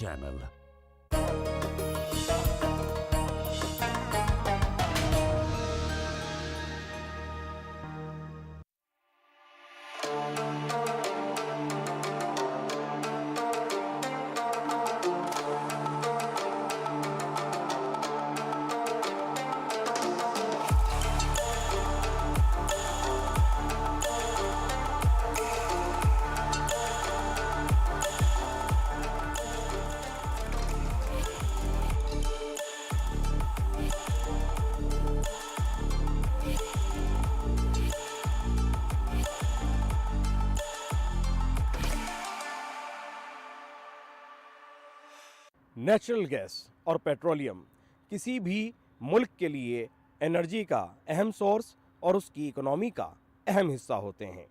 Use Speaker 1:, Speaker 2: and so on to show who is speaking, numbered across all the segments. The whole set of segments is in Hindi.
Speaker 1: channel.
Speaker 2: नेचुरल गैस और पेट्रोलियम किसी भी मुल्क के लिए एनर्जी का अहम सोर्स और उसकी इकोनॉमी का अहम हिस्सा होते हैं।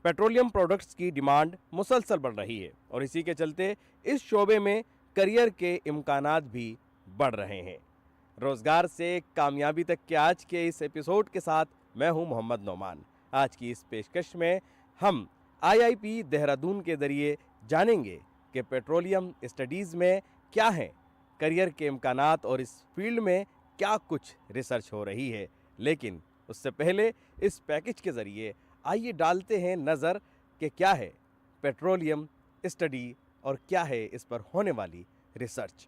Speaker 2: पेट्रोलियम प्रोडक्ट्स की डिमांड मुसलसल बढ़ रही है और इसी के चलते इस शोबे में करियर के इम्कानात भी बढ़ रहे हैं। रोजगार से कामयाबी तक के आज के इस एपिसोड के साथ मैं हूं मोहम्मद नौमान। आज की इस पेशकश में हम आईआईपी देहरादून के जरिए जानेंगे कि पेट्रोलियम स्टडीज़ में क्या है करियर के इम्कानात और इस फील्ड में क्या कुछ रिसर्च हो रही है। लेकिन उससे पहले इस पैकेज के ज़रिए आइए डालते हैं नज़र कि क्या है पेट्रोलियम स्टडी और क्या है इस पर होने वाली रिसर्च।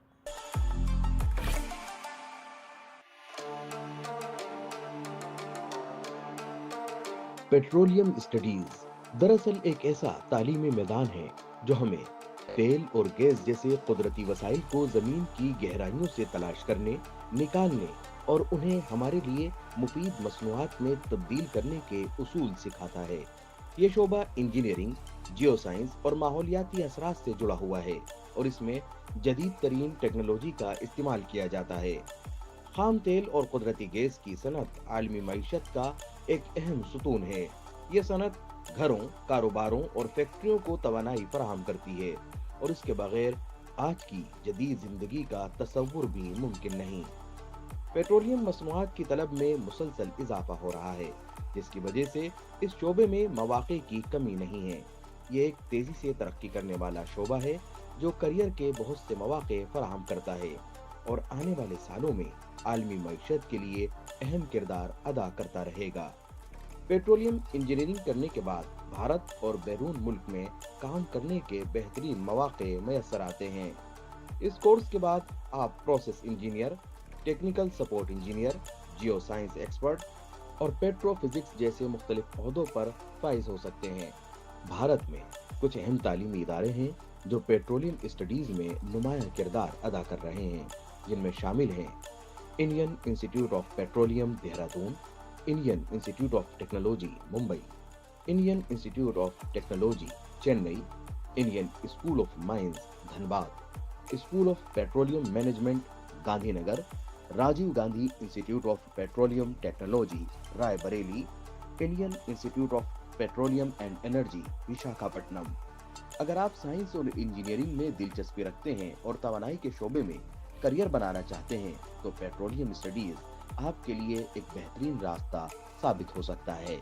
Speaker 3: पेट्रोलियम स्टडीज दरअसल एक ऐसा तालीमी मैदान है जो हमें तेल और गैस जैसे कुदरती वसाइल को जमीन की गहराइयों से तलाश करने, निकालने और उन्हें हमारे लिए मुफीद मसनूआत में तब्दील करने के उसूल सिखाता है। ये शोबा इंजीनियरिंग, जियोसाइंस और माहौलियाती असरात से जुड़ा हुआ है और इसमें जदीद तरीन टेक्नोलॉजी का इस्तेमाल किया जाता है। खाम तेल और कुदरती गैस की सनत आलमी मईशत का एक अहम सुतून है। ये सनत घरों, कारोबारों और फैक्ट्रियों को तवानाई फराहम करती है और इसके बगैर आज की जदीद जिंदगी का तस्वुर भी मुमकिन नहीं। पेट्रोलियम मसनूआत की तलब में मुसलसल इजाफा हो रहा है, जिसकी वजह से इस शोबे में मौाक़े की कमी नहीं है। ये एक तेजी से तरक्की करने वाला शोबा है जो करियर के बहुत से मौाक़े फराहम करता है और आने वाले सालों में आलमी मईशत के लिए अहम किरदार अदा करता रहेगा। पेट्रोलियम इंजीनियरिंग करने के बाद भारत और बैरून मुल्क में काम करने के बेहतरीन मौाक़े मैसर आते हैं। इस कोर्स के बाद आप process engineer, technical support engineer, geo science expert और पेट्रोफिजिक्स जैसे मुख्तलिफ ओहदों पर फाइज हो सकते हैं। भारत में कुछ अहम तालीमी इदारे हैं जो पेट्रोलियम स्टडीज में नुमाया किरदार अदा कर रहे हैं, जिनमें शामिल हैं Indian Institute of Petroleum Dehradun, Indian Institute of Technology Mumbai, Indian Institute of Technology Chennai, Indian School of Mines Dhanbad, School of Petroleum Management Gandhinagar, Rajiv Gandhi Institute of Petroleum Technology Raebareli, Indian Institute of Petroleum and Energy Visakhapatnam. अगर आप साइंस और इंजीनियरिंग में दिलचस्पी रखते हैं और तवानाई के शोबे में करियर बनाना चाहते हैं तो पेट्रोलियम स्टडीज आपके लिए एक बेहतरीन रास्ता साबित हो सकता है।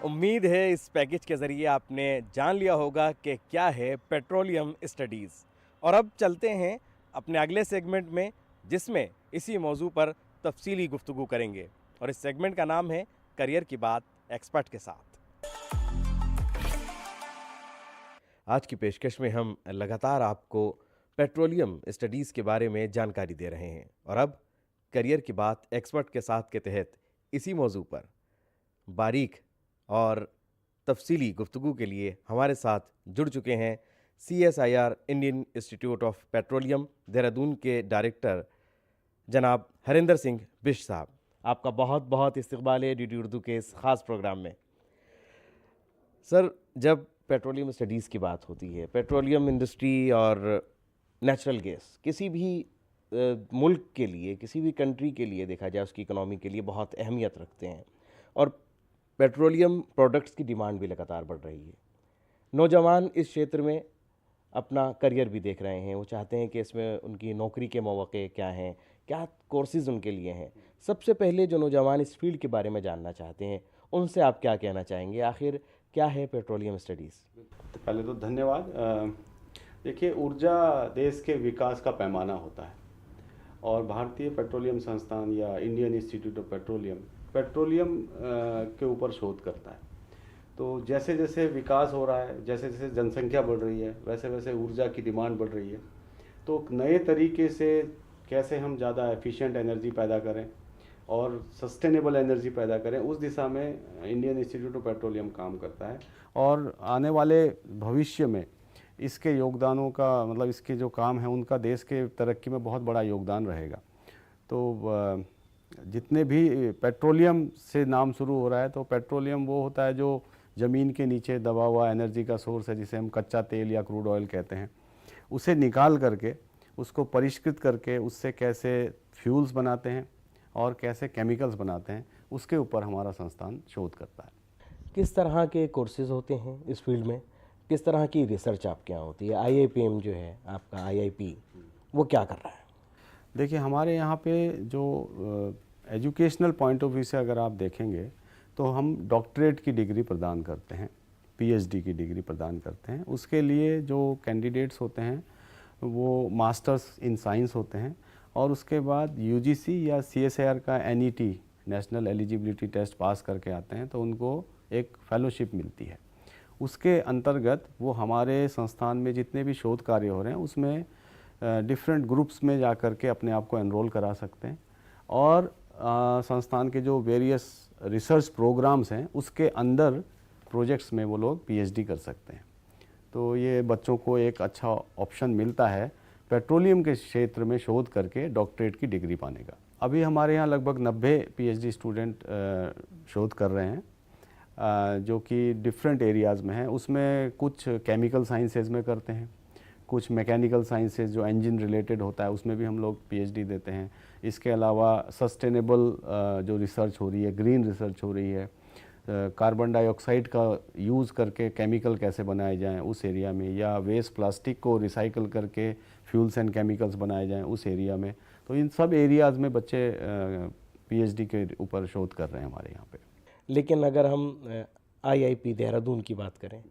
Speaker 2: उम्मीद है इस पैकेज के ज़रिए आपने जान लिया होगा कि क्या है पेट्रोलियम स्टडीज़। और अब चलते हैं अपने अगले सेगमेंट में, जिसमें इसी मौजू पर तफसीली गुफ्तगू करेंगे और इस सेगमेंट का नाम है करियर की बात एक्सपर्ट के साथ। आज की पेशकश में हम लगातार आपको पेट्रोलियम स्टडीज़ के बारे में जानकारी दे रहे हैं और अब करियर की बात एक्सपर्ट के साथ के तहत इसी मौजू पर बारीक और तफसीली गुफ्तगू के लिए हमारे साथ जुड़ चुके हैं CSIR Indian Institute of Petroleum Dehradun के डायरेक्टर जनाब हरिंदर सिंह बिश साहब। आपका बहुत बहुत इस्तकबाल है DD उर्दू के इस ख़ास प्रोग्राम में। सर, जब पेट्रोलियम स्टडीज़ की बात होती है, पेट्रोलियम इंडस्ट्री और नेचुरल गैस किसी भी मुल्क के लिए, किसी भी कंट्री के लिए देखा जाए, उसकी इकोनॉमी के लिए बहुत अहमियत रखते हैं और पेट्रोलियम प्रोडक्ट्स की डिमांड भी लगातार बढ़ रही है। नौजवान इस क्षेत्र में अपना करियर भी देख रहे हैं, वो चाहते हैं कि इसमें उनकी नौकरी के मौके क्या हैं, क्या कोर्सेज उनके लिए हैं? सबसे पहले जो नौजवान इस फील्ड के बारे में जानना चाहते हैं, उनसे आप क्या कहना चाहेंगे? आखिर क्या है पेट्रोलियम स्टडीज़?
Speaker 1: तो पहले तो धन्यवाद। देखिए, ऊर्जा देश के विकास का पैमाना होता है और भारतीय पेट्रोलियम संस्थान या इंडियन इंस्टीट्यूट ऑफ पेट्रोलियम के ऊपर शोध करता है। तो जैसे जैसे विकास हो रहा है, जैसे जैसे जनसंख्या बढ़ रही है, वैसे वैसे ऊर्जा की डिमांड बढ़ रही है। तो नए तरीके से कैसे हम ज़्यादा एफिशिएंट एनर्जी पैदा करें और सस्टेनेबल एनर्जी पैदा करें, उस दिशा में इंडियन इंस्टीट्यूट ऑफ पेट्रोलियम काम करता है। और आने वाले भविष्य में इसके योगदानों का, मतलब इसके जो काम है उनका देश के तरक्की में बहुत बड़ा योगदान रहेगा। तो जितने भी पेट्रोलियम से नाम शुरू हो रहा है, तो पेट्रोलियम वो होता है जो ज़मीन के नीचे दबा हुआ एनर्जी का सोर्स है, जिसे हम कच्चा तेल या क्रूड ऑयल कहते हैं। उसे निकाल करके, उसको परिष्कृत करके, उससे कैसे फ्यूल्स बनाते हैं और कैसे केमिकल्स बनाते हैं, उसके ऊपर हमारा संस्थान शोध करता है।
Speaker 2: किस तरह के कोर्सेज होते हैं इस फील्ड में? किस तरह की रिसर्च आपके यहाँ होती है? IIPM जो है आपका, IIP, वो क्या कर रहा है?
Speaker 1: देखिए, हमारे यहाँ पे जो एजुकेशनल पॉइंट ऑफ व्यू से अगर आप देखेंगे तो हम डॉक्टरेट की डिग्री प्रदान करते हैं, PhD की डिग्री प्रदान करते हैं। उसके लिए जो कैंडिडेट्स होते हैं वो मास्टर्स इन साइंस होते हैं और उसके बाद UGC या CSIR का NET, national eligibility test pass करके आते हैं, तो उनको एक फेलोशिप मिलती है। उसके अंतर्गत वो हमारे संस्थान में जितने भी शोध कार्य हो रहे हैं उसमें डिफरेंट ग्रुप्स में जा कर के अपने आप को एनरोल करा सकते हैं और संस्थान के जो वेरियस रिसर्च प्रोग्राम्स हैं उसके अंदर प्रोजेक्ट्स में वो लोग PhD कर सकते हैं। तो ये बच्चों को एक अच्छा ऑप्शन मिलता है पेट्रोलियम के क्षेत्र में शोध करके डॉक्टरेट की डिग्री पाने का। अभी हमारे यहाँ लगभग 90 PhD स्टूडेंट शोध कर रहे हैं जो कि डिफरेंट एरियाज़ में हैं। उसमें कुछ केमिकल साइंसेज में करते हैं, कुछ मैकेनिकल साइंसेज जो इंजन रिलेटेड होता है उसमें भी हम लोग PhD देते हैं। इसके अलावा सस्टेनेबल जो रिसर्च हो रही है, ग्रीन रिसर्च हो रही है, कार्बन डाइऑक्साइड का यूज़ करके केमिकल कैसे बनाए जाएं उस एरिया में, या वेस्ट प्लास्टिक को रिसाइकल करके फ्यूल्स एंड केमिकल्स बनाए जाएं उस एरिया में। तो इन सब एरियाज़ में बच्चे PhD के ऊपर शोध कर रहे हैं हमारे यहाँ पे।
Speaker 2: लेकिन अगर हम IIP देहरादून की बात करें,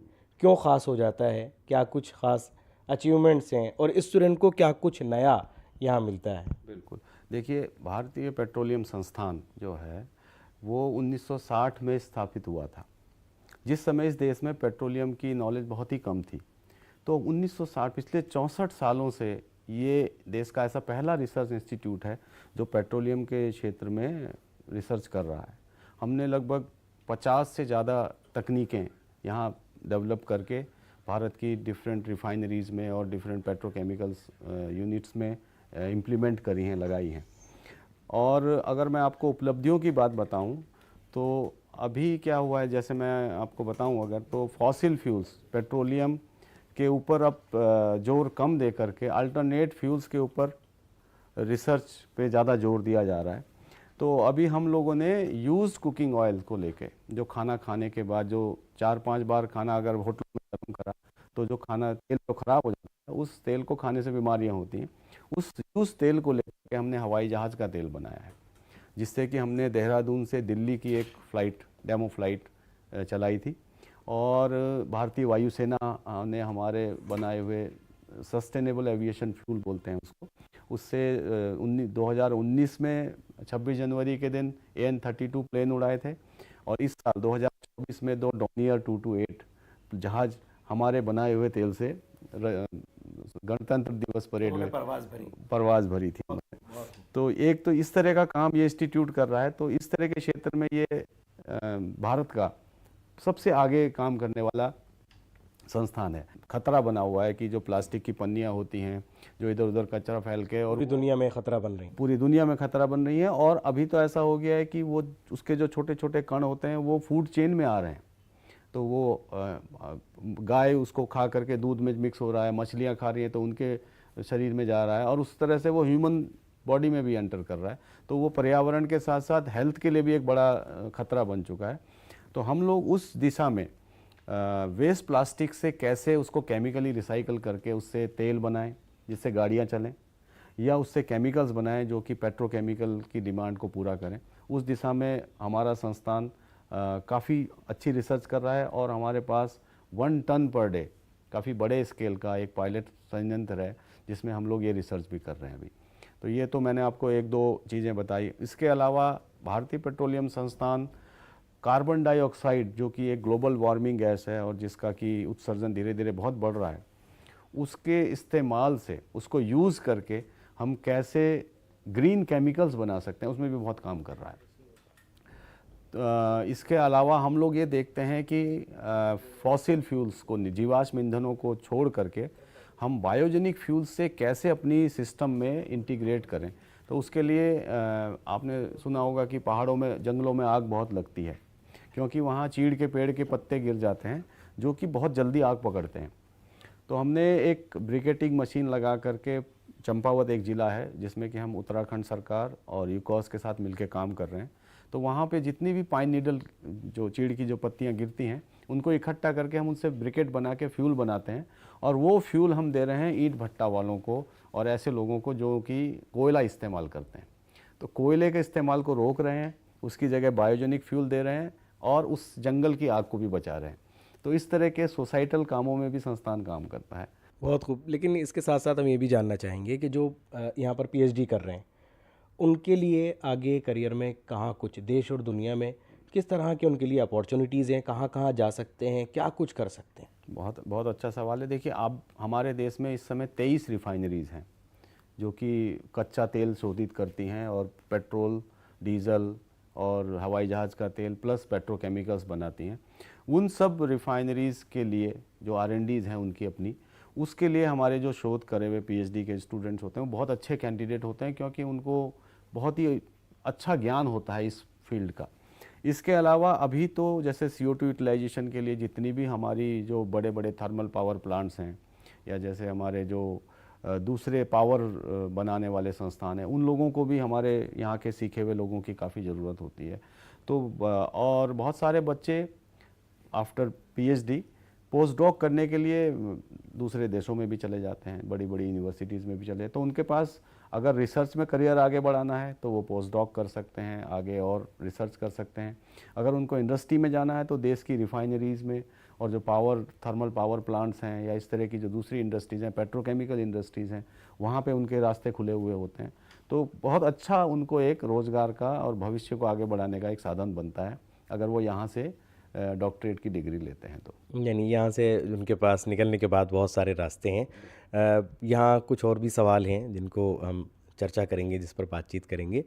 Speaker 2: क्यों ख़ास हो जाता है? क्या कुछ ख़ास अचीवमेंट्स हैं और इस स्टूडेंट को क्या कुछ नया यहाँ मिलता है?
Speaker 1: बिल्कुल, देखिए, भारतीय पेट्रोलियम संस्थान जो है वो 1960 में स्थापित हुआ था, जिस समय इस देश में पेट्रोलियम की नॉलेज बहुत ही कम थी। तो 1960, पिछले 64 सालों से ये देश का ऐसा पहला रिसर्च इंस्टीट्यूट है जो पेट्रोलियम के क्षेत्र में रिसर्च कर रहा है। हमने लगभग 50 से ज़्यादा तकनीकें यहाँ डेवलप करके भारत की डिफरेंट रिफाइनरीज़ में और डिफरेंट पेट्रोकेमिकल्स यूनिट्स में इम्प्लीमेंट करी हैं, लगाई हैं। और अगर मैं आपको उपलब्धियों की बात बताऊं तो अभी क्या हुआ है, जैसे मैं आपको बताऊं अगर, तो फॉसिल फ्यूल्स, पेट्रोलियम के ऊपर अब जोर कम दे करके अल्टरनेट फ्यूल्स के ऊपर रिसर्च पे ज़्यादा जोर दिया जा रहा है। तो अभी हम लोगों ने यूज्ड कुकिंग ऑयल को लेके, जो खाना खाने के बाद जो 4-5 बार खाना अगर होटल में गर्म करा तो जो खाना तेल तो ख़राब हो जाता है, उस तेल को खाने से बीमारियां होती हैं, उस तेल को लेकर हमने हवाई जहाज़ का तेल बनाया है, जिससे कि हमने देहरादून से दिल्ली की एक फ़्लाइट, डेमो फ्लाइट चलाई थी। और भारतीय वायुसेना ने हमारे बनाए हुए सस्टेनेबल एविएशन फ्यूल बोलते हैं उसको, उससे 2019 में 26 जनवरी के दिन AN-32 प्लेन उड़ाए थे और इस साल 2024 में 2 डॉर्नियर 228 जहाज़ हमारे बनाए हुए तेल से गणतंत्र दिवस परेड में परवाज भरी थी। तो एक तो इस तरह का काम ये इंस्टीट्यूट कर रहा है। तो इस तरह के क्षेत्र में ये भारत का सबसे आगे काम करने वाला संस्थान है। खतरा बना हुआ है कि जो प्लास्टिक की पन्नियाँ होती हैं जो इधर उधर कचरा फैल के, और
Speaker 2: पूरी दुनिया में खतरा बन रही है,
Speaker 1: पूरी दुनिया में खतरा बन रही है। और अभी तो ऐसा हो गया है कि वो उसके जो छोटे छोटे कण होते हैं वो फूड चेन में आ रहे हैं। तो वो गाय उसको खा करके दूध में मिक्स हो रहा है, मछलियाँ खा रही हैं तो उनके शरीर में जा रहा है, और उस तरह से वो ह्यूमन बॉडी में भी एंटर कर रहा है। तो वो पर्यावरण के साथ साथ हेल्थ के लिए भी एक बड़ा खतरा बन चुका है। तो हम लोग उस दिशा में वेस्ट प्लास्टिक से कैसे उसको केमिकली रिसाइकल करके उससे तेल बनाएं जिससे गाड़ियां चलें, या उससे केमिकल्स बनाएं जो कि पेट्रोकेमिकल की डिमांड को पूरा करें। उस दिशा में हमारा संस्थान काफ़ी अच्छी रिसर्च कर रहा है और हमारे पास 1 टन पर डे काफ़ी बड़े स्केल का एक पायलट संयंत्र है जिसमें हम लोग ये रिसर्च भी कर रहे हैं अभी। तो ये तो मैंने आपको 1-2 चीज़ें बताई। इसके अलावा भारतीय पेट्रोलियम संस्थान कार्बन डाइऑक्साइड जो कि एक ग्लोबल वार्मिंग गैस है और जिसका कि उत्सर्जन धीरे धीरे बहुत बढ़ रहा है, उसके इस्तेमाल से उसको यूज़ करके हम कैसे ग्रीन केमिकल्स बना सकते हैं उसमें भी बहुत काम कर रहा है। इसके अलावा हम लोग ये देखते हैं कि फॉसिल फ्यूल्स को, जीवाश्म ईंधनों को छोड़ करके हम बायोजेनिक फ्यूल्स से कैसे अपनी सिस्टम में इंटीग्रेट करें। तो उसके लिए आपने सुना होगा कि पहाड़ों में, जंगलों में आग बहुत लगती है क्योंकि वहाँ चीड़ के पेड़ के पत्ते गिर जाते हैं जो कि बहुत जल्दी आग पकड़ते हैं। तो हमने एक ब्रिकेटिंग मशीन लगा करके, चंपावत एक ज़िला है जिसमें कि हम उत्तराखंड सरकार और यूकॉस के साथ मिलकर काम कर रहे हैं। तो वहाँ पे जितनी भी पाइन नीडल, जो चीड़ की जो पत्तियाँ गिरती हैं, उनको इकट्ठा करके हम उनसे ब्रिकेट बना के फ्यूल बनाते हैं और वो फ्यूल हम दे रहे हैं ईंट भट्टा वालों को और ऐसे लोगों को जो कि कोयला इस्तेमाल करते हैं। तो कोयले के इस्तेमाल को रोक रहे हैं, उसकी जगह बायोजेनिक फ्यूल दे रहे हैं और उस जंगल की आग को भी बचा रहे हैं। तो इस तरह के सोसाइटल कामों में भी संस्थान काम करता है।
Speaker 2: बहुत खूब। लेकिन इसके साथ साथ हम ये भी जानना चाहेंगे कि जो यहाँ पर पीएचडी कर रहे हैं, उनके लिए आगे करियर में कहाँ, कुछ देश और दुनिया में किस तरह के उनके लिए अपॉर्चुनिटीज़ हैं, कहाँ कहाँ जा सकते हैं, क्या कुछ कर सकते हैं?
Speaker 1: बहुत बहुत अच्छा सवाल है। देखिए, आप हमारे देश में इस समय 23 रिफाइनरीज़ हैं जो कि कच्चा तेल शोधित करती हैं और पेट्रोल, डीजल और हवाई जहाज़ का तेल प्लस पेट्रोकेमिकल्स बनाती हैं। उन सब रिफाइनरीज़ के लिए जो R&Ds हैं उनकी अपनी, उसके लिए हमारे जो शोध करे हुए पीएचडी के स्टूडेंट्स होते हैं वो बहुत अच्छे कैंडिडेट होते हैं क्योंकि उनको बहुत ही अच्छा ज्ञान होता है इस फील्ड का। इसके अलावा अभी तो जैसे CO2 यूटिलाइजेशन के लिए जितनी भी हमारी जो बड़े बड़े थर्मल पावर प्लांट्स हैं या जैसे हमारे जो दूसरे पावर बनाने वाले संस्थान हैं, उन लोगों को भी हमारे यहाँ के सीखे हुए लोगों की काफ़ी ज़रूरत होती है। तो और बहुत सारे बच्चे आफ्टर पीएचडी पोस्ट डॉक करने के लिए दूसरे देशों में भी चले जाते हैं, बड़ी बड़ी यूनिवर्सिटीज़ में भी चले। तो उनके पास अगर रिसर्च में करियर आगे बढ़ाना है तो वो पोस्ट डॉक कर सकते हैं, आगे और रिसर्च कर सकते हैं। अगर उनको इंडस्ट्री में जाना है तो देश की रिफाइनरीज़ में और जो थर्मल पावर प्लांट्स हैं या इस तरह की जो दूसरी इंडस्ट्रीज़ हैं, पेट्रोकेमिकल इंडस्ट्रीज़ हैं, वहाँ पे उनके रास्ते खुले हुए होते हैं। तो बहुत अच्छा उनको एक रोज़गार का और भविष्य को आगे बढ़ाने का एक साधन बनता है अगर वो यहाँ से डॉक्टरेट की डिग्री लेते हैं तो।
Speaker 2: यानी यहाँ से उनके पास निकलने के बाद बहुत सारे रास्ते हैं। यहाँ कुछ और भी सवाल हैं जिनको हम चर्चा करेंगे, जिस पर बातचीत करेंगे,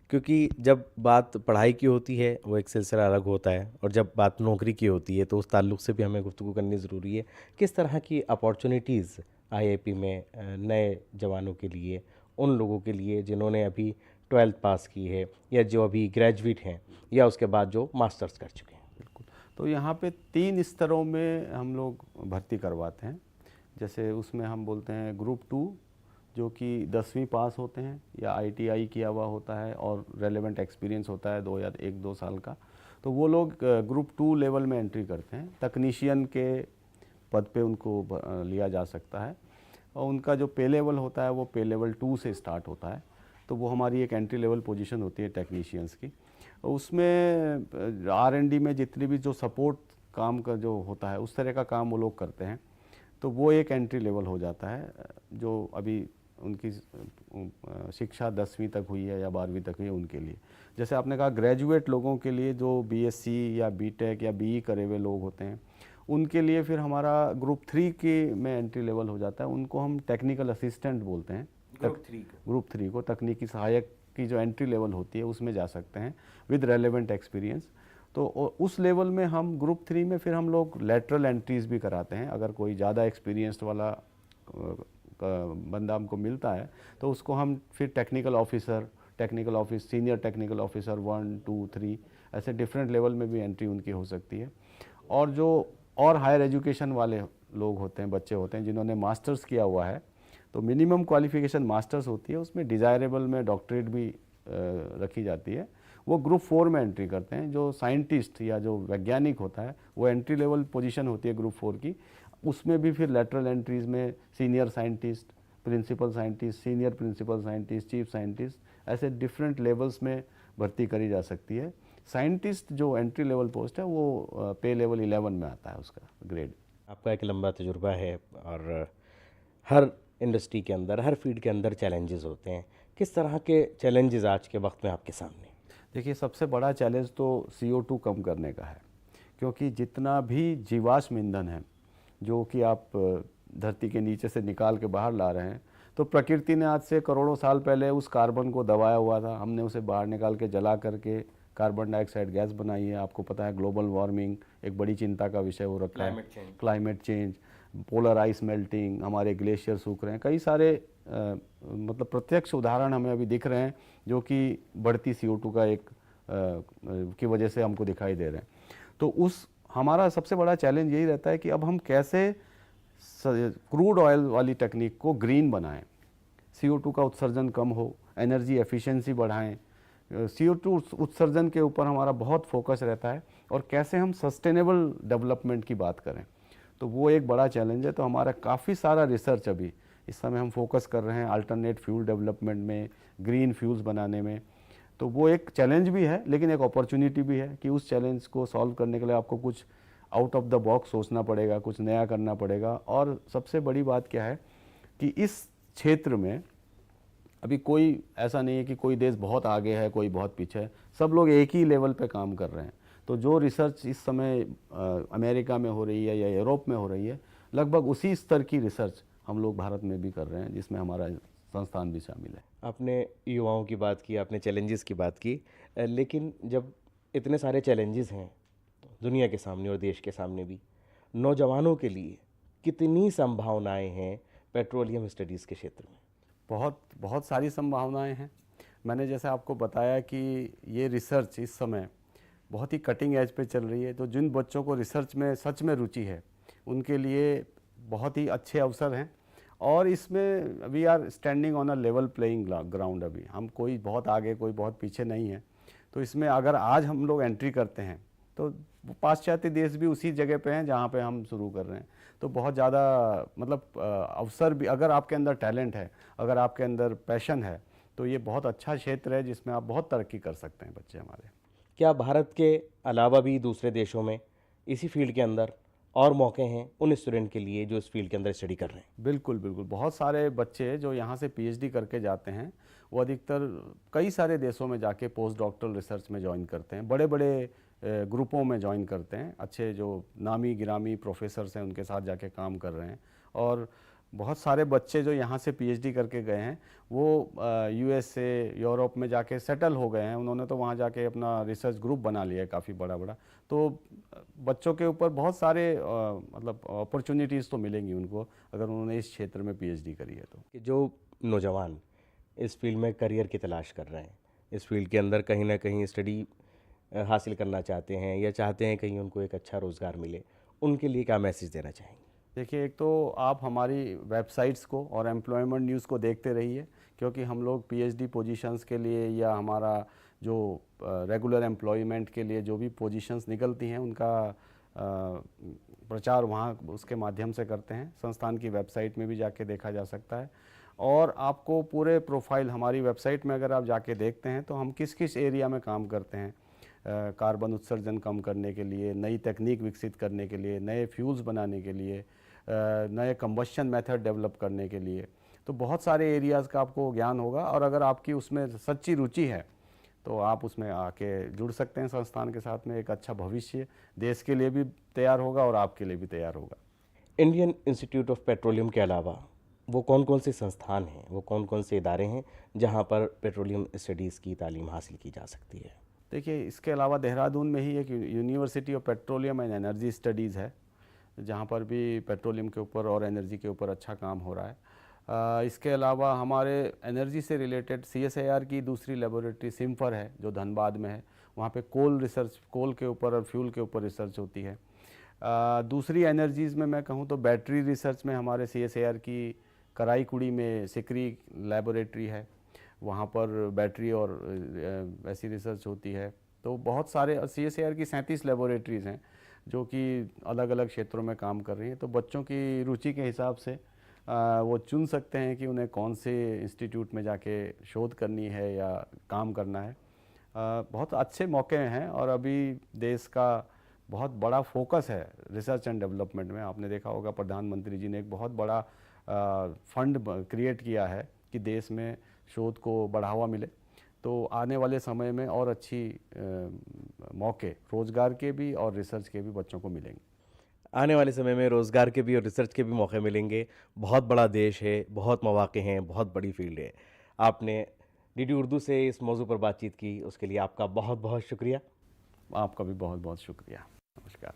Speaker 2: क्योंकि जब बात पढ़ाई की होती है वो एक सिलसिला अलग होता है और जब बात नौकरी की होती है तो उस ताल्लुक़ से भी हमें गुफ्तगू करनी ज़रूरी है। किस तरह की अपॉर्चुनिटीज़ IIP में नए जवानों के लिए, उन लोगों के लिए जिन्होंने अभी 12th पास की है या जो अभी ग्रेजुएट हैं या उसके बाद जो मास्टर्स कर चुके हैं?
Speaker 1: तो यहाँ पे 3 स्तरों में हम लोग भर्ती करवाते हैं। जैसे उसमें हम बोलते हैं ग्रुप 2 जो कि 10वीं पास होते हैं या ITI किया हुआ होता है और रेलेवेंट एक्सपीरियंस होता है 2 या 1-2 साल का, तो वो लोग ग्रुप 2 लेवल में एंट्री करते हैं। तकनीशियन के पद पे उनको लिया जा सकता है और उनका जो पे लेवल होता है वो पे लेवल 2 से स्टार्ट होता है। तो वो हमारी एक एंट्री लेवल पोजीशन होती है टेक्नीशियंस की। उसमें R&D में जितनी भी जो सपोर्ट काम का जो होता है उस तरह का काम वो लोग करते हैं, तो वो एक एंट्री लेवल हो जाता है। जो अभी उनकी शिक्षा 10वीं तक हुई है या 12वीं तक हुई है उनके लिए। जैसे आपने कहा ग्रेजुएट लोगों के लिए जो BSc या BTech या BE करे हुए लोग होते हैं, उनके लिए फिर हमारा ग्रुप 3 के में एंट्री लेवल हो जाता है। उनको हम टेक्निकल असिस्टेंट बोलते हैं। ग्रुप 3 को तकनीकी सहायक की जो एंट्री लेवल होती है उसमें जा सकते हैं विद रेलेवेंट एक्सपीरियंस। तो उस लेवल में हम ग्रुप 3 में फिर हम लोग लेटरल एंट्रीज़ भी कराते हैं। अगर कोई ज़्यादा एक्सपीरियंस्ड वाला बंदा हमको मिलता है तो उसको हम फिर technical officer, senior technical officer 1, 2, 3 ऐसे डिफरेंट लेवल में भी एंट्री उनकी हो सकती है। और जो और हायर एजुकेशन वाले लोग होते हैं, बच्चे होते हैं जिन्होंने मास्टर्स किया हुआ है, तो मिनिमम क्वालिफिकेशन मास्टर्स होती है, उसमें डिज़ायरेबल में डॉक्टरेट भी रखी जाती है। वो ग्रुप 4 में एंट्री करते हैं। जो साइंटिस्ट या जो वैज्ञानिक होता है वो एंट्री लेवल पोजीशन होती है ग्रुप 4 की। उसमें भी फिर लेटरल एंट्रीज़ में senior scientist, principal scientist, senior principal scientist, chief scientist, ऐसे डिफरेंट लेवल्स में भर्ती करी जा सकती है। साइंटिस्ट जो एंट्री लेवल पोस्ट है वो पे लेवल 11 में आता है उसका ग्रेड।
Speaker 2: आपका एक लंबा तजुर्बा है और हर इंडस्ट्री के अंदर, हर फील्ड के अंदर चैलेंजेस होते हैं। किस तरह के चैलेंजेस आज के वक्त में आपके सामने?
Speaker 1: देखिए, सबसे बड़ा चैलेंज तो CO2 कम करने का है, क्योंकि जितना भी जीवाश्म ईंधन है जो कि आप धरती के नीचे से निकाल के बाहर ला रहे हैं, तो प्रकृति ने आज से करोड़ों साल पहले उस कार्बन को दबाया हुआ था। हमने उसे बाहर निकाल के जला करके कार्बन डाइऑक्साइड गैस बनाई है। आपको पता है ग्लोबल वार्मिंग एक बड़ी चिंता का विषय हो रखा है, climate change, polar ice melting, हमारे ग्लेशियर सूख रहे हैं, कई सारे मतलब प्रत्यक्ष उदाहरण हमें अभी दिख रहे हैं जो कि बढ़ती CO2 का एक की वजह से हमको दिखाई दे रहे हैं। तो उस हमारा सबसे बड़ा चैलेंज यही रहता है कि अब हम कैसे क्रूड ऑयल वाली टेक्निक को ग्रीन बनाएं, CO2 का उत्सर्जन कम हो, एनर्जी एफिशिएंसी बढ़ाएं। CO2 उत्सर्जन के ऊपर हमारा बहुत फोकस रहता है और कैसे हम सस्टेनेबल डेवलपमेंट की बात करें, तो वो एक बड़ा चैलेंज है। तो हमारा काफ़ी सारा रिसर्च अभी इस समय हम फोकस कर रहे हैं अल्टरनेट फ्यूल डेवलपमेंट में, ग्रीन फ्यूल्स बनाने में। तो वो एक चैलेंज भी है लेकिन एक अपॉर्चुनिटी भी है कि उस चैलेंज को सॉल्व करने के लिए आपको कुछ आउट ऑफ द बॉक्स सोचना पड़ेगा, कुछ नया करना पड़ेगा। और सबसे बड़ी बात क्या है कि इस क्षेत्र में अभी कोई ऐसा नहीं है कि कोई देश बहुत आगे है, कोई बहुत पीछे है, सब लोग एक ही लेवल पे काम कर रहे हैं। तो जो रिसर्च इस समय अमेरिका में हो रही है या यूरोप में हो रही है, लगभग उसी स्तर की रिसर्च हम लोग भारत में भी कर रहे हैं, जिसमें हमारा संस्थान भी शामिल है।
Speaker 2: आपने युवाओं की बात की, आपने चैलेंजेस की बात की, लेकिन जब इतने सारे चैलेंजेस हैं दुनिया के सामने और देश के सामने भी, नौजवानों के लिए कितनी संभावनाएं हैं पेट्रोलियम स्टडीज़ के क्षेत्र में?
Speaker 1: बहुत बहुत सारी संभावनाएं हैं। मैंने जैसे आपको बताया कि ये रिसर्च इस समय बहुत ही कटिंग एज पे चल रही है। तो जिन बच्चों को रिसर्च में सच में रुचि है उनके लिए बहुत ही अच्छे अवसर हैं। और इसमें we are standing on a level playing ground. अभी हम कोई बहुत आगे कोई बहुत पीछे नहीं है। तो इसमें अगर आज हम लोग एंट्री करते हैं तो पाश्चात्य देश भी उसी जगह पे हैं जहाँ पे हम शुरू कर रहे हैं। तो बहुत ज़्यादा मतलब अवसर भी, अगर आपके अंदर टैलेंट है, अगर आपके अंदर पैशन है, तो ये बहुत अच्छा क्षेत्र है जिसमें आप बहुत तरक्की कर सकते हैं बच्चे हमारे।
Speaker 2: क्या भारत के अलावा भी दूसरे देशों में इसी फील्ड के अंदर और मौके हैं उन स्टूडेंट के लिए जो इस फील्ड के अंदर स्टडी कर रहे हैं?
Speaker 1: बिल्कुल बिल्कुल, बहुत सारे बच्चे जो यहाँ से PhD करके जाते हैं वो अधिकतर कई सारे देशों में जाके पोस्ट डॉक्टरल रिसर्च में ज्वाइन करते हैं, बड़े बड़े ग्रुपों में ज्वाइन करते हैं। अच्छे जो नामी गिरामी प्रोफेसर्स हैं उनके साथ जाके काम कर रहे हैं। और बहुत सारे बच्चे जो यहाँ से PhD करके गए हैं वो USA, यूरोप में जाके सेटल हो गए हैं। उन्होंने तो वहाँ जाके अपना रिसर्च ग्रुप बना लिया है काफ़ी बड़ा बड़ा। तो बच्चों के ऊपर बहुत सारे मतलब अपॉर्चुनिटीज़ तो मिलेंगी उनको अगर उन्होंने इस क्षेत्र में PhD करी है तो।
Speaker 2: कि जो नौजवान इस फील्ड में करियर की तलाश कर रहे हैं, इस फील्ड के अंदर कहीं ना कहीं स्टडी हासिल करना चाहते हैं या चाहते हैं कहीं उनको एक अच्छा रोज़गार मिले, उनके लिए क्या मैसेज देना चाहेंगे?
Speaker 1: देखिए, एक तो आप हमारी वेबसाइट्स को और एम्प्लॉयमेंट न्यूज़ को देखते रहिए, क्योंकि हम लोग PhD पोजीशंस के लिए या हमारा जो रेगुलर एम्प्लॉयमेंट के लिए जो भी पोजीशंस निकलती हैं उनका प्रचार वहाँ उसके माध्यम से करते हैं। संस्थान की वेबसाइट में भी जाके देखा जा सकता है। और आपको पूरे प्रोफाइल हमारी वेबसाइट में अगर आप जाके देखते हैं तो हम किस किस एरिया में काम करते हैं, कार्बन उत्सर्जन कम करने के लिए, नई तकनीक विकसित करने के लिए, नए फ्यूल्स बनाने के लिए, नए कंबशन मेथड डेवलप करने के लिए, तो बहुत सारे एरियाज़ का आपको ज्ञान होगा। और अगर आपकी उसमें सच्ची रुचि है तो आप उसमें आके जुड़ सकते हैं संस्थान के साथ में। एक अच्छा भविष्य देश के लिए भी तैयार होगा और आपके लिए भी तैयार होगा।
Speaker 2: इंडियन इंस्टीट्यूट ऑफ पेट्रोलियम के अलावा वो कौन कौन से संस्थान हैं, वो कौन कौन से इदारे हैं जहां पर पेट्रोलियम स्टडीज़ की तालीम हासिल की जा सकती है?
Speaker 1: देखिए, इसके अलावा देहरादून में ही एक university of Petroleum and energy studies है जहाँ पर भी पेट्रोलियम के ऊपर और एनर्जी के ऊपर अच्छा काम हो रहा है। इसके अलावा हमारे एनर्जी से रिलेटेड CSIR की दूसरी लेबोरेटरी सिम्फर है जो धनबाद में है। वहाँ पे कोल रिसर्च, कोल के ऊपर और फ्यूल के ऊपर रिसर्च होती है। दूसरी एनर्जीज़ में मैं कहूँ तो बैटरी रिसर्च में हमारे CSIR की कराईकुड़ी में सिकरी लेबोरेटरी है, वहाँ पर बैटरी और ऐसी रिसर्च होती है। तो बहुत सारे CSIR की 37 लेबोरेटरीज़ हैं जो कि अलग अलग क्षेत्रों में काम कर रही हैं। तो बच्चों की रुचि के हिसाब से वो चुन सकते हैं कि उन्हें कौन से इंस्टीट्यूट में जाके शोध करनी है या काम करना है। बहुत अच्छे मौके हैं और अभी देश का बहुत बड़ा फोकस है रिसर्च एंड डेवलपमेंट में। आपने देखा होगा प्रधानमंत्री जी ने एक बहुत बड़ा फंड क्रिएट किया है कि देश में शोध को बढ़ावा मिले। तो आने वाले समय में और अच्छी मौके रोज़गार के भी और रिसर्च के भी बच्चों को मिलेंगे।
Speaker 2: आने वाले समय में रोज़गार के भी और रिसर्च के भी मौके मिलेंगे। बहुत बड़ा देश है, बहुत मौके हैं, बहुत बड़ी फील्ड है। आपने डीडी उर्दू से इस मौजू पर बातचीत की, उसके लिए आपका बहुत बहुत शुक्रिया।
Speaker 1: आपका भी बहुत बहुत शुक्रिया। नमस्कार।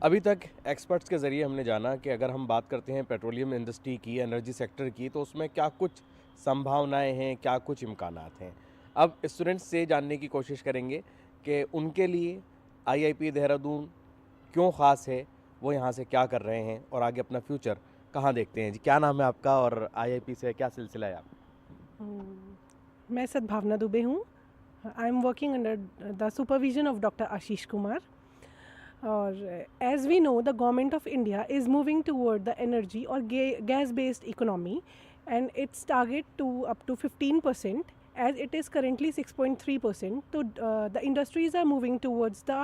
Speaker 2: अभी तक एक्सपर्ट्स के ज़रिए हमने जाना कि अगर हम बात करते हैं पेट्रोलियम इंडस्ट्री की, एनर्जी सेक्टर की, तो उसमें क्या कुछ संभावनाएं हैं, क्या कुछ इम्कानात हैं। अब स्टूडेंट्स से जानने की कोशिश करेंगे कि उनके लिए आईआईपी देहरादून क्यों ख़ास है, वो यहाँ से क्या कर रहे हैं और आगे अपना फ्यूचर कहाँ देखते हैं। जी, क्या नाम है आपका और आईआईपी से क्या सिलसिला है आपका?
Speaker 4: मैं सद्भावना दुबे हूँ। I am working under the supervision of doctor Ashish Kumar. और as we know the government of India is moving toward the energy और gas based economy and its target to up to 15% as it is currently 6.3%. So the industries are moving towards the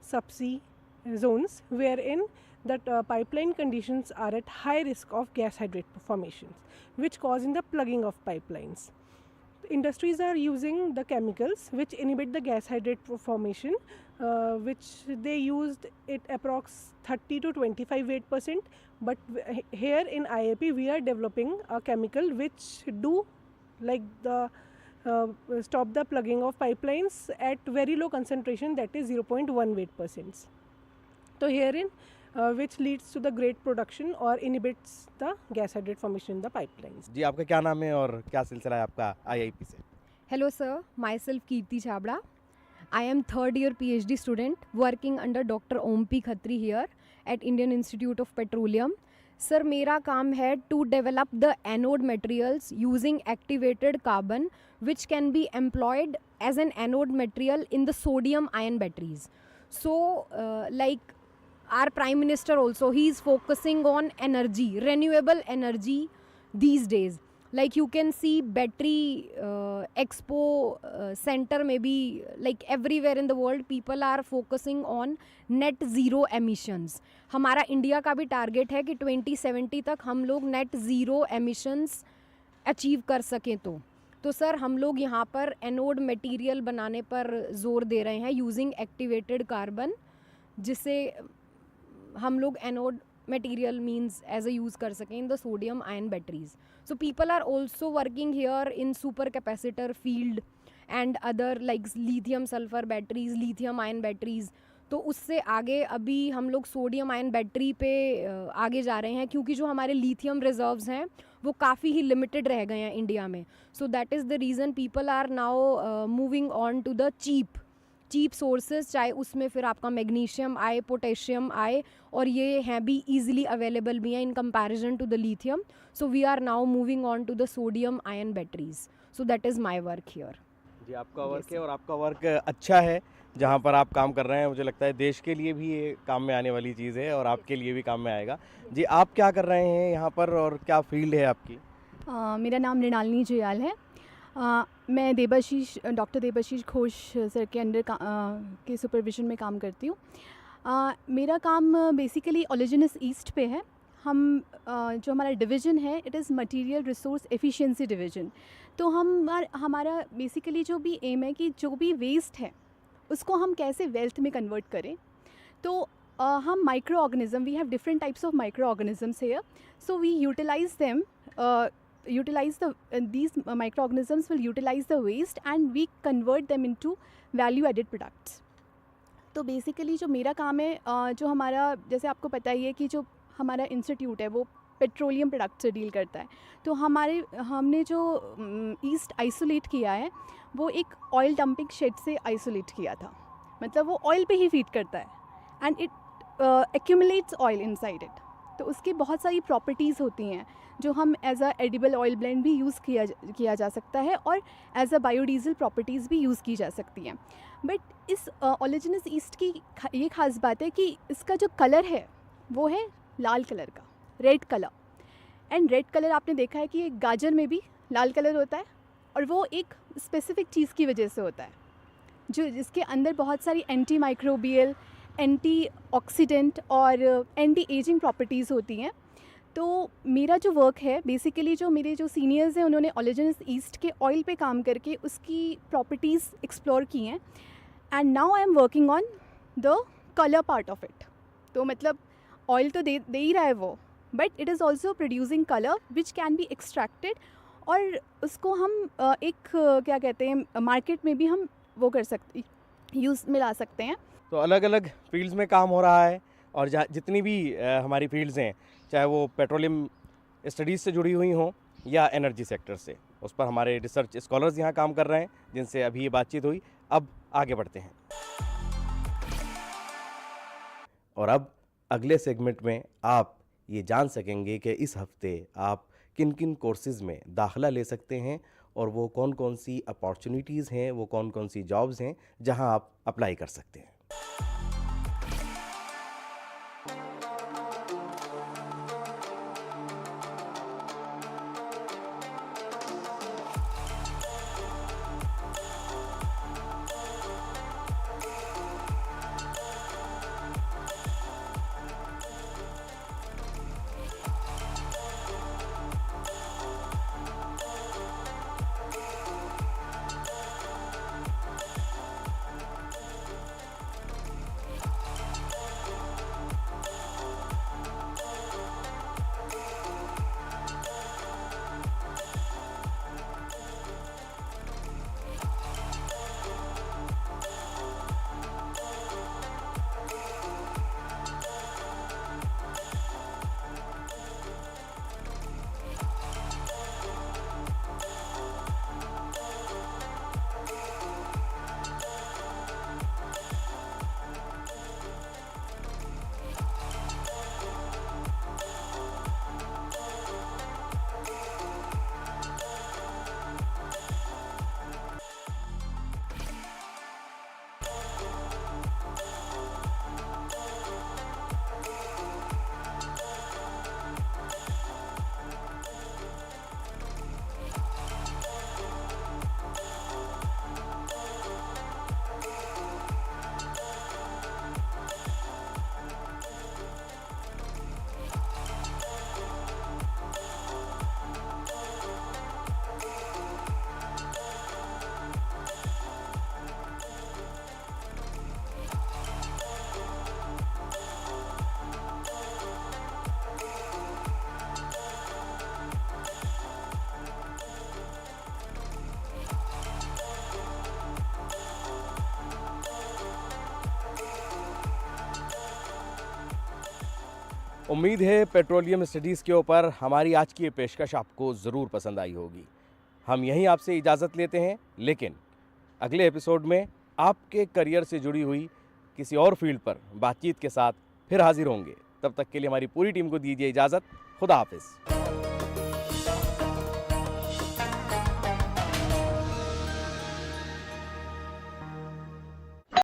Speaker 4: subsea zones wherein that pipeline conditions are at high risk of gas hydrate formations, which cause in the plugging of pipelines. Industries are using the chemicals which inhibit the gas hydrate formation, which they used it approx 30 to 25%. But here in IIP we are developing a chemical which do like the stop the plugging of pipelines at very low concentration, that is 0.18%. So herein which leads to the great production or inhibits the gas hydrate formation in the pipelines.
Speaker 2: जी, आपका क्या नाम है और क्या सिलसिला है आपका आईआईपी से?
Speaker 5: Hello sir, myself Kirti Chabra. I am third year PhD student working under Dr. Om P. Khatri here at Indian Institute of Petroleum. Sir, मेरा काम है to develop the anode materials using activated carbon which can be employed as an anode material in the sodium ion batteries. So like our prime minister also, he is focusing on energy, renewable energy these days. Like you can see battery expo center, maybe like everywhere in the world people are focusing on net zero emissions. हमारा इंडिया का भी टारगेट है कि 2070 तक हम लोग नेट ज़ीरो एमिशंस अचीव कर सकें। तो सर हम लोग यहाँ पर एनोड मटेरियल बनाने पर जोर दे रहे हैं यूजिंग एक्टिवेटेड कार्बन, जिससे हम लोग anode material means as a use कर सकें in the sodium ion batteries. So people are also working here in supercapacitor field and other like lithium sulfur batteries, lithium ion batteries. तो उससे आगे अभी हम लोग सोडियम आयन बैटरी पे आगे जा रहे हैं, क्योंकि जो हमारे लिथियम रिजर्व्स हैं वो काफ़ी ही लिमिटेड रह गए हैं इंडिया में. So that is the reason people are now moving on to the cheap sources, चाहे उसमें फिर आपका मैग्नीशियम आए, पोटेशियम आए, और ये हैं भी ईजिली अवेलेबल भी हैं in comparison to the lithium. So we are now moving on to the sodium ion batteries. So that is my work here.
Speaker 2: जी, आपका वर्क है और आपका वर्क अच्छा है जहाँ पर आप काम कर रहे हैं. मुझे लगता है देश के लिए भी ये काम में आने वाली चीज़ है और आपके लिए भी काम में आएगा. जी, आप क्या कर रहे हैं यहाँ पर और क्या फील्ड है आपकी?
Speaker 6: मेरा नाम मृणालिनी जयाल है. मैं डॉक्टर देबाशीष घोष सर के अंडर के सुपरविजन में काम करती हूँ. मेरा काम बेसिकली ओलिजिनस ईस्ट पे है. हम जो हमारा डिवीज़न है it is material resource efficiency division. तो हमारा बेसिकली जो भी एम है कि जो भी वेस्ट है उसको हम कैसे वेल्थ में कन्वर्ट करें. तो हम microorganism, we have different types of microorganisms here. So we utilize them, these microorganisms will utilize the waste and we convert them into value added products. तो बेसिकली जो मेरा काम है, जो हमारा, जैसे आपको पता ही है कि जो हमारा इंस्टीट्यूट है वो पेट्रोलियम प्रोडक्ट से डील करता है. तो हमने जो ईस्ट आइसोलेट किया है वो एक ऑयल डंपिंग शेड से आइसोलेट किया था. मतलब वो ऑयल पे ही फीड करता है and it accumulates oil inside it. तो उसकी बहुत सारी प्रॉपर्टीज़ होती हैं जो हम as a edible oil blend भी यूज़ किया जा सकता है और एज अ बायोडीज़ल प्रॉपर्टीज़ भी यूज़ की जा सकती हैं. बट इस ओलिजिनस ईस्ट की ये ख़ास बात है कि इसका जो कलर है वो है लाल कलर का, red colour. And red colour आपने देखा है कि एक गाजर में भी लाल कलर होता है, और वो एक स्पेसिफिक चीज़ की वजह से होता है, जो जिसके अंदर बहुत सारी एंटी माइक्रोबियल, एंटी ऑक्सीडेंट और एंटी एजिंग प्रॉपर्टीज़ होती हैं। तो मेरा जो वर्क है बेसिकली, जो मेरे जो सीनियर्स हैं उन्होंने ओलेगेनस ईस्ट के ऑयल पे काम करके उसकी प्रॉपर्टीज़ एक्सप्लोर की हैं, and now I am working on the colour part of it. तो मतलब ऑयल तो दे ही रहा है वो, but it is also producing colour which can be extracted, और उसको हम एक क्या कहते हैं, मार्केट में भी हम वो कर सकते, यूज़ में ला सकते हैं।
Speaker 2: तो अलग अलग फील्ड्स में काम हो रहा है, और जहाँ जितनी भी हमारी फील्ड्स हैं, चाहे वो पेट्रोलियम स्टडीज़ से जुड़ी हुई हों या एनर्जी सेक्टर से, उस पर हमारे रिसर्च स्कॉलर्स यहाँ काम कर रहे हैं, जिनसे अभी ये बातचीत हुई। अब आगे बढ़ते हैं, और अब अगले सेगमेंट में आप ये जान सकेंगे कि इस हफ्ते आप किन किन कोर्सेज़ में दाखिला ले सकते हैं, और वो कौन कौन सी अपॉर्चुनिटीज़ हैं, वो कौन कौन सी जॉब्स हैं जहां आप अप्लाई कर सकते हैं। उम्मीद है पेट्रोलियम स्टडीज़ के ऊपर हमारी आज की ये पेशकश आपको ज़रूर पसंद आई होगी। हम यहीं आपसे इजाज़त लेते हैं, लेकिन अगले एपिसोड में आपके करियर से जुड़ी हुई किसी और फील्ड पर बातचीत के साथ फिर हाजिर होंगे। तब तक के लिए हमारी पूरी टीम को दीजिए इजाज़त। खुदा हाफिज़।